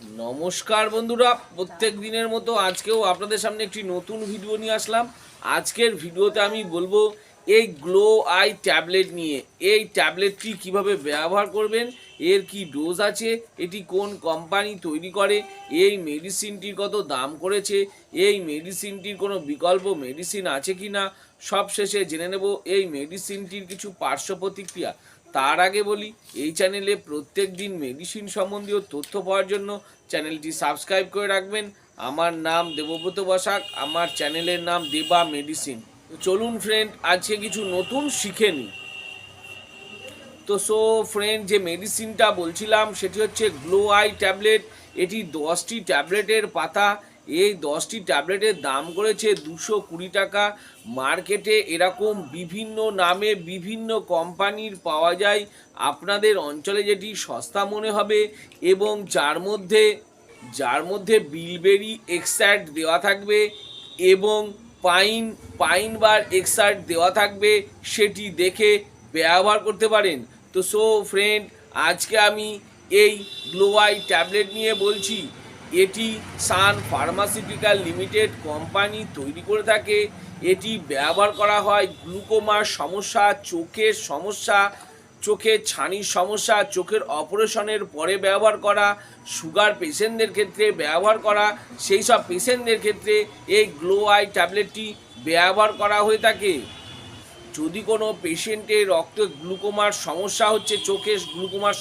নমস্কার বন্ধুরা, প্রত্যেক দিনের মতো আজকেও আপনাদের সামনে একটি নতুন ভিডিও নিয়ে আসলাম। আজকের ভিডিওতে আমি বলবো এই গ্লো আই ট্যাবলেট নিয়ে। এই ট্যাবলেটটি কিভাবে ব্যবহার করবেন, এর কি ডোজ আছে, এটি কোন কোম্পানি তৈরি করে, এই মেডিসিনটির কত দাম করেছে, এই মেডিসিনটির কোনো বিকল্প মেডিসিন আছে কি না, সব শেষে জেনে নেব এই মেডিসিনটির কিছু পার্শ্ব প্রতিক্রিয়া। তার আগে বলি, এই চ্যানেলে প্রত্যেক দিন মেডিসিন সম্বন্ধীয় তথ্য পাওয়ার জন্য চ্যানেলটি সাবস্ক্রাইব করে রাখবেন। আমার নাম দেবব্রত বসাক, আমার চ্যানেলের নাম দেবা মেডিসিন। তো চলুন ফ্রেন্ড, আজকে কিছু নতুন শিখে নিই। তো ফ্রেন্ড, যে মেডিসিনটা বলছিলাম সেটি হচ্ছে গ্লো আই ট্যাবলেট। এটি 10টি ট্যাবলেটের পাতা। এই 10টি ট্যাবলেটের দাম করেছে 220 টাকা। মার্কেটে এরকম বিভিন্ন নামে বিভিন্ন কোম্পানির পাওয়া যায়। আপনাদের অঞ্চলে যেটি সস্তা মনে হবে এবং যার মধ্যে বিলবেরি এক্সট্র্যাক্ট দেওয়া থাকবে এবং পাইন বার এক্সট্র্যাক্ট দেওয়া থাকবে, সেটি দেখে ব্যবহার করতে পারেন। তো ফ্রেন্ড, আজকে আমি এই গ্লোয়াই ট্যাবলেট নিয়ে বলছি। এটি সান ফার্মাসিউটিক্যাল লিমিটেড কোম্পানি তৈরি করে থাকে। এটি ব্যবহার করা হয় গ্লুকোমার সমস্যা, চোখের সমস্যা, চোখের ছানির সমস্যা, চোখের অপারেশনের পরে ব্যবহার করা, সুগার পেশেন্টদের ক্ষেত্রে ব্যবহার করা, সেই সব পেশেন্টদের ক্ষেত্রে এই গ্লো আই ট্যাবলেটটি ব্যবহার করা হয়ে থাকে। যদি কোনো পেশেন্টের রক্তে গ্লুকোমার সমস্যা হচ্ছে, চোখে গ্লুকোমার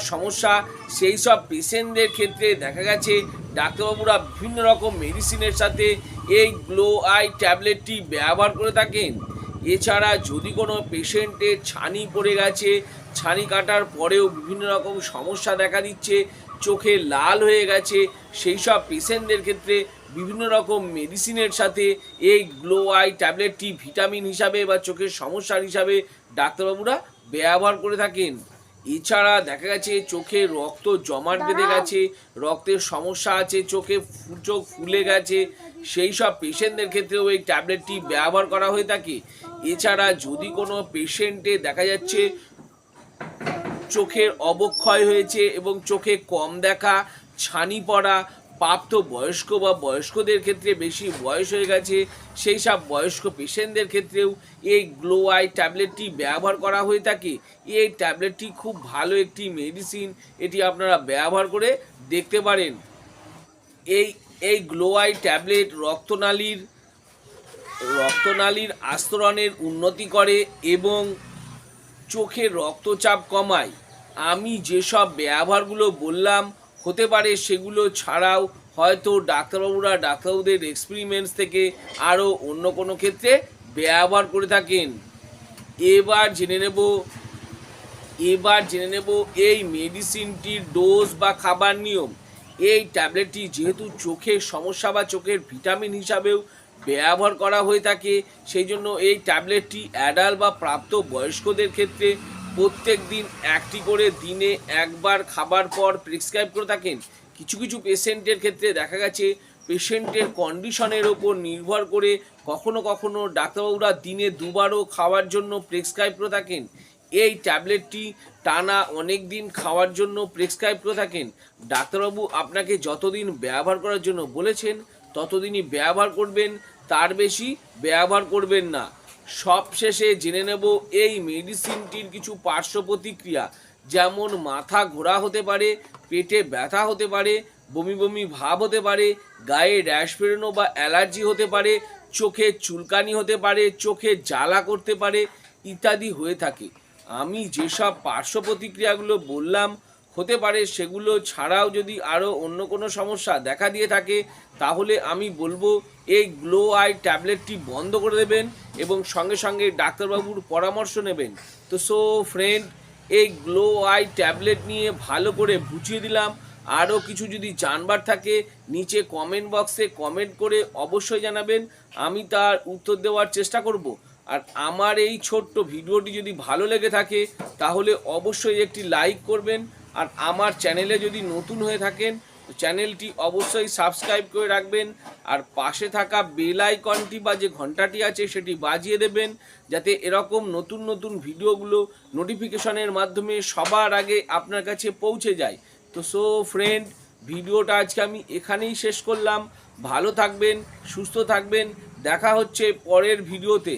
সমস্যা, সেই সব পেশেন্টদের ক্ষেত্রে দেখা গেছে ডাক্তারবাবুরা বিভিন্ন রকম মেডিসিনের সাথে এই গ্লো আই ট্যাবলেটটি ব্যবহার করে থাকেন। এছাড়া যদি কোনো পেশেন্টের ছানি পড়ে গেছে, ছানি কাটার পরেও বিভিন্ন রকম সমস্যা দেখা দিচ্ছে, চোখে লাল হয়ে গেছে, সেই সব পেশেন্টদের ক্ষেত্রে বিভিন্ন রকম মেডিসিনের সাথে এই গ্লো আই ট্যাবলেটটি ভিটামিন হিসাবে বা চোখের সমস্যার হিসাবে ডাক্তারবাবুরা ব্যবহার করে থাকেন। এছাড়া দেখা গেছে চোখে রক্ত জমাট বেঁধে গেছে, রক্তের সমস্যা আছে, চোখ ফুলে গেছে, সেই সব পেশেন্টদের ক্ষেত্রেও এই ট্যাবলেটটি ব্যবহার করা হয়ে থাকে। এছাড়া যদি কোনো পেশেন্টে দেখা যাচ্ছে চোখের অবক্ষয় হয়েছে এবং চোখে কম দেখা, ছানি পড়া, প্রাপ্ত বয়স্ক বা বয়স্কদের ক্ষেত্রে বেশি বয়স হয়ে গেছে, সেই সব বয়স্ক পেশেন্টদের ক্ষেত্রেও এই গ্লো আই ট্যাবলেটটি ব্যবহার করা হয়ে থাকে। এই ট্যাবলেটটি খুব ভালো একটি মেডিসিন, এটি আপনারা ব্যবহার করে দেখতে পারেন। এই গ্লো আই ট্যাবলেট রক্তনালীর আস্তরণের উন্নতি করে এবং চোখের রক্তচাপ কমায়। আমি যেসব ব্যবহারগুলো বললাম, হতে পারে সেগুলো ছাড়াও হয়তো ডাক্তারবাবুদের এক্সপেরিমেন্টস থেকে আরও অন্য কোনো ক্ষেত্রে ব্যবহার করে থাকেন। এবার জেনে নেব এই মেডিসিনটির ডোজ বা খাবার নিয়ম। এই ট্যাবলেটটি যেহেতু চোখের সমস্যা বা চোখের ভিটামিন হিসাবেও ব্যবহার করা হয়ে থাকে, সেই জন্য এই ট্যাবলেটটি অ্যাডাল্ট বা প্রাপ্ত বয়স্কদের ক্ষেত্রে প্রত্যেক দিন একটি করে দিনে একবার খাবার পর প্রেসক্রাইব করে থাকেন। কিছু কিছু পেশেন্টের ক্ষেত্রে দেখা গেছে পেশেন্টের কন্ডিশনের ওপর নির্ভর করে কখনো কখনো ডাক্তারবাবুরা দিনে দুবারও খাওয়ার জন্য প্রেসক্রাইব করে থাকেন। এই ট্যাবলেটটি টানা অনেক দিন খাওয়ার জন্য প্রেসক্রাইব করে থাকেন। ডাক্তারবাবু আপনাকে যতদিন ব্যবহার করার জন্য বলেছেন ততদিনই ব্যবহার করবেন, তার বেশি ব্যবহার করবেন না। সবশেষে জেনে নেব এই মেডিসিনটির কিছু পার্শ্ব প্রতিক্রিয়া, যেমন মাথা ঘোরা হতে পারে, পেটে ব্যথা হতে পারে, বমি বমি ভাব হতে পারে, গায়ে র্যাশ বেরোনো বা অ্যালার্জি হতে পারে, চোখে চুলকানি হতে পারে, চোখে জ্বালা করতে পারে ইত্যাদি হয়ে থাকে। আমি যেসব পার্শ্ব প্রতিক্রিয়াগুলো বললাম, হতে পারে সেগুলো ছাড়াও যদি আরও অন্য কোনো সমস্যা দেখা দিয়ে থাকে, তাহলে আমি বলবো এই গ্লো আই ট্যাবলেটটি বন্ধ করে দেবেন এবং সঙ্গে সঙ্গে ডাক্তারবাবুর পরামর্শ নেবেন। তো ফ্রেন্ড, এই গ্লো আই ট্যাবলেট নিয়ে ভালো করে বুঝিয়ে দিলাম। আরও কিছু যদি জানবার থাকে নিচে কমেন্ট বক্সে কমেন্ট করে অবশ্যই জানাবেন, আমি তার উত্তর দেওয়ার চেষ্টা করব। আর আমার এই ছোট্ট ভিডিওটি যদি ভালো লেগে থাকে তাহলে অবশ্যই একটি লাইক করবেন। আর আমার চ্যানেলে যদি নতুন হয়ে থাকেন তো চ্যানেলটি অবশ্যই সাবস্ক্রাইব করে রাখবেন। আর পাশে থাকা বেল আইকনটি বা যে ঘন্টাটি আছে সেটি বাজিয়ে দেবেন, যাতে এরকম নতুন নতুন ভিডিওগুলো নোটিফিকেশনের মাধ্যমে সবার আগে আপনার কাছে পৌঁছে যায়। তো সো ফ্রেন্ড, ভিডিওটা আজকে আমি এখানেই শেষ করলাম। ভালো থাকবেন, সুস্থ থাকবেন, দেখা হচ্ছে পরের ভিডিওতে।